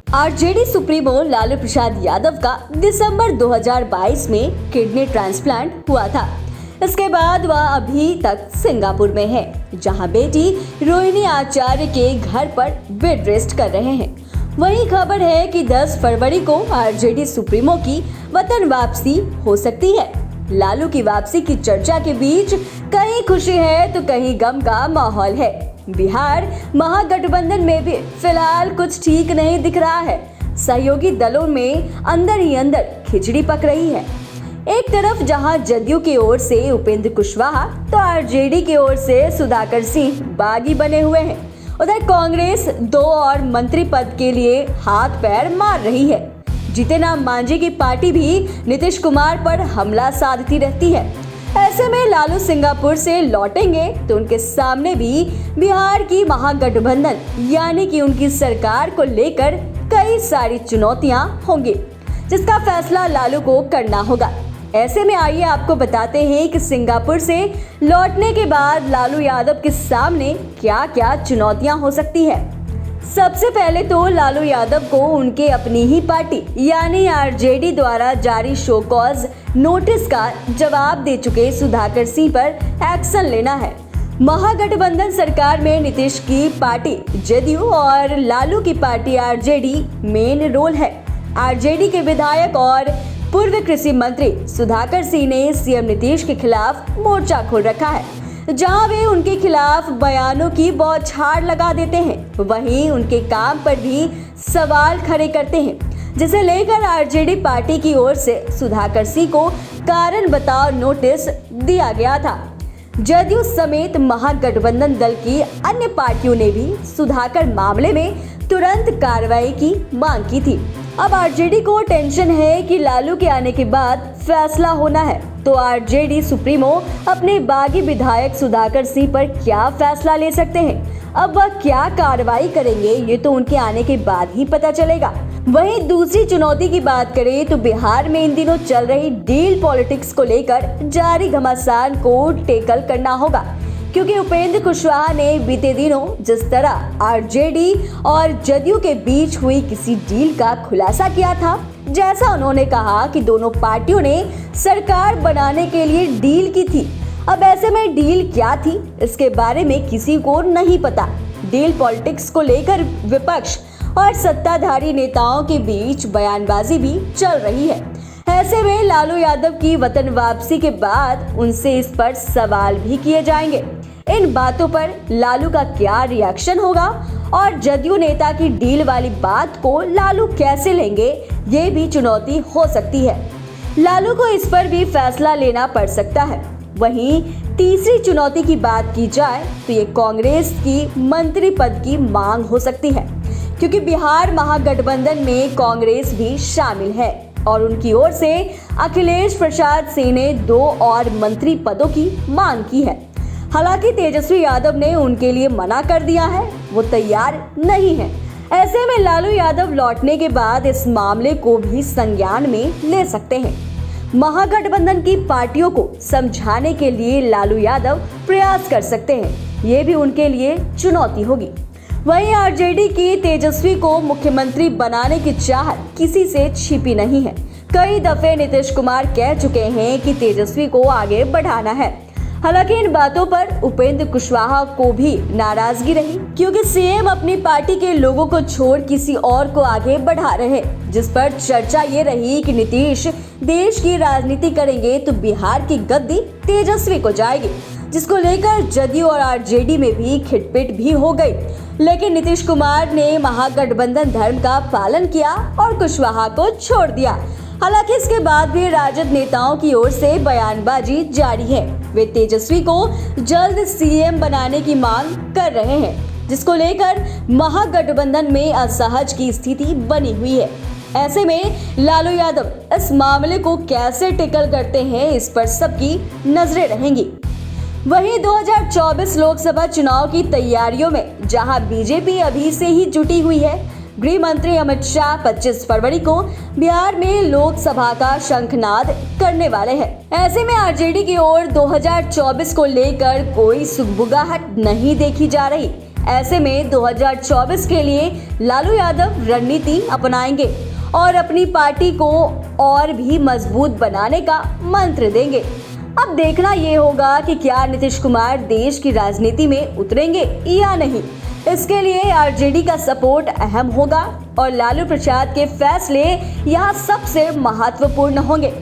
RJD supremo Lalu Prasad Yadav का दिसंबर 2022 में kidney transplant हुआ था। इसके बाद वह अभी तक सिंगापुर में है, जहां बेटी रोहिणी आचार्य के घर पर बेड रेस्ट कर रहे हैं। वहीं खबर है कि 10 फरवरी को आरजेडी सुप्रीमो की वतन वापसी हो सकती है। लालू की वापसी की चर्चा के बीच कहीं खुशी है तो कहीं गम का माहौल है। बिहार महागठबंधन में भी फिलहाल कुछ ठीक नहीं दिख रहा है। सहयोगी दलों में अंदर ही अंदर खिचड़ी पक रही है। एक तरफ जहां जदयू की ओर से उपेंद्र कुशवाहा तो आरजेडी की ओर से सुधाकर सिंह बागी बने हुए हैं, उधर कांग्रेस 2 और मंत्री पद के लिए हाथ पैर मार रही है। जीतन राम मांझी की पार्टी भी नीतीश कुमार पर हमला साधती रहती है। ऐसे में लालू सिंगापुर से लौटेंगे तो उनके सामने भी बिहार की महागठबंधन यानी कि उनकी सरकार को लेकर कई सारी चुनौतियां होंगी, जिसका फैसला लालू को करना होगा। ऐसे में आइए आपको बताते हैं कि सिंगापुर से लौटने के बाद लालू यादव के सामने क्या क्या चुनौतियां हो सकती है। सबसे पहले तो लालू यादव को उनके अपनी ही पार्टी यानी आरजेडी द्वारा जारी शो कॉज नोटिस का जवाब दे चुके सुधाकर सिंह पर एक्शन लेना है। महागठबंधन सरकार में नीतीश की पार्टी जदयू और लालू की पार्टी आरजेडी मेन रोल है। आरजेडी के विधायक और पूर्व कृषि मंत्री सुधाकर सिंह ने सीएम नीतीश के खिलाफ मोर्चा खोल रखा है, जहां वे उनके खिलाफ बयानों की बौछार लगा देते हैं, वहीं उनके काम पर भी सवाल खड़े करते हैं, जिसे लेकर आरजेडी पार्टी की ओर से सुधाकर सिंह को कारण बताओ नोटिस दिया गया था। जदयू समेत महागठबंधन दल की अन्य पार्टियों ने भी सुधाकर मामले में तुरंत कार्रवाई की मांग की थी। अब आरजेडी को टेंशन है कि लालू के आने के बाद फैसला होना है, तो आरजेडी सुप्रीमो अपने बागी विधायक सुधाकर सिंह पर क्या फैसला ले सकते हैं। अब वह क्या कार्रवाई करेंगे ये तो उनके आने के बाद ही पता चलेगा। वहीं दूसरी चुनौती की बात करें तो बिहार में इन दिनों चल रही डील पॉलिटिक्स को लेकर जारी घमासान को टैकल करना होगा, क्योंकि उपेंद्र कुशवाहा ने बीते दिनों जिस तरह आरजेडी और जदयू के बीच हुई किसी डील का खुलासा किया था, जैसा उन्होंने कहा कि दोनों पार्टियों ने सरकार बनाने के लिए डील की थी। अब ऐसे में डील क्या थी इसके बारे में किसी को नहीं पता। डील पॉलिटिक्स को लेकर विपक्ष और सत्ताधारी नेताओं के बीच बयानबाजी भी चल रही है। ऐसे में लालू यादव की वतन वापसी के बाद उनसे इस पर सवाल भी किए जाएंगे। इन बातों पर लालू का क्या रिएक्शन होगा और जदयू नेता की डील वाली बात को लालू कैसे लेंगे, ये भी चुनौती हो सकती है। लालू को इस पर भी फैसला लेना पड़ सकता है। वहीं तीसरी चुनौती की बात की जाए तो ये कांग्रेस की मंत्री पद की मांग हो सकती है, क्योंकि बिहार महागठबंधन में कांग्रेस भी शामिल है और उनकी ओर से अखिलेश प्रसाद सिंह ने 2 और मंत्री पदों की मांग की है। हालांकि तेजस्वी यादव ने उनके लिए मना कर दिया है, वो तैयार नहीं है। ऐसे में लालू यादव लौटने के बाद इस मामले को भी संज्ञान में ले सकते हैं। महागठबंधन की पार्टियों को समझाने के लिए लालू यादव प्रयास कर सकते हैं, ये भी उनके लिए चुनौती होगी। वहीं आरजेडी की तेजस्वी को मुख्यमंत्री बनाने की चाहत किसी से छिपी नहीं है। कई दफे नीतीश कुमार कह चुके हैं कि तेजस्वी को आगे बढ़ाना है। हालांकि इन बातों पर उपेंद्र कुशवाहा को भी नाराजगी रही, क्योंकि सीएम अपनी पार्टी के लोगों को छोड़ किसी और को आगे बढ़ा रहे, जिस पर चर्चा ये रही कि नीतीश देश की राजनीति करेंगे तो बिहार की गद्दी तेजस्वी को जाएगी, जिसको लेकर जदयू और आरजेडी में भी खिटपिट भी हो गई। लेकिन नीतीश कुमार ने महागठबंधन धर्म का पालन किया और कुशवाहा को छोड़ दिया। हालांकि इसके बाद भी राजद नेताओं की ओर से बयानबाजी जारी है। वे तेजस्वी को जल्द सीएम बनाने की मांग कर रहे हैं, जिसको लेकर महागठबंधन में असहज की स्थिति बनी हुई है। ऐसे में लालू यादव इस मामले को कैसे टैकल करते हैं, इस पर सबकी नजरें रहेंगी। वहीं 2024 लोकसभा चुनाव की तैयारियों में जहां बीजेपी अभी से ही जुटी हुई है, गृह मंत्री अमित शाह 25 फरवरी को बिहार में लोकसभा का शंखनाद करने वाले हैं। ऐसे में आरजेडी की ओर 2024 को लेकर कोई सुगबुगाहट नहीं देखी जा रही। ऐसे में 2024 के लिए लालू यादव रणनीति अपनाएंगे और अपनी पार्टी को और भी मजबूत बनाने का मंत्र देंगे। अब देखना ये होगा कि क्या नीतीश कुमार देश की राजनीति में उतरेंगे या नहीं। इसके लिए आरजेडी का सपोर्ट अहम होगा और लालू प्रसाद के फैसले यहाँ सबसे महत्वपूर्ण होंगे।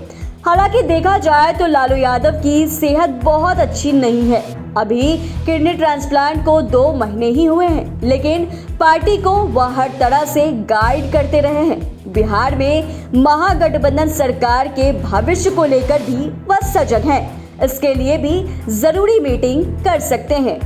हालांकि देखा जाए तो लालू यादव की सेहत बहुत अच्छी नहीं है। अभी किडनी ट्रांसप्लांट को 2 महीने ही हुए हैं, लेकिन पार्टी को वह हर तरह से गाइड करते रहे हैं। बिहार में महागठबंधन सरकार के भविष्य को लेकर भी वह सजग हैं। इसके लिए भी जरूरी मीटिंग कर सकते हैं।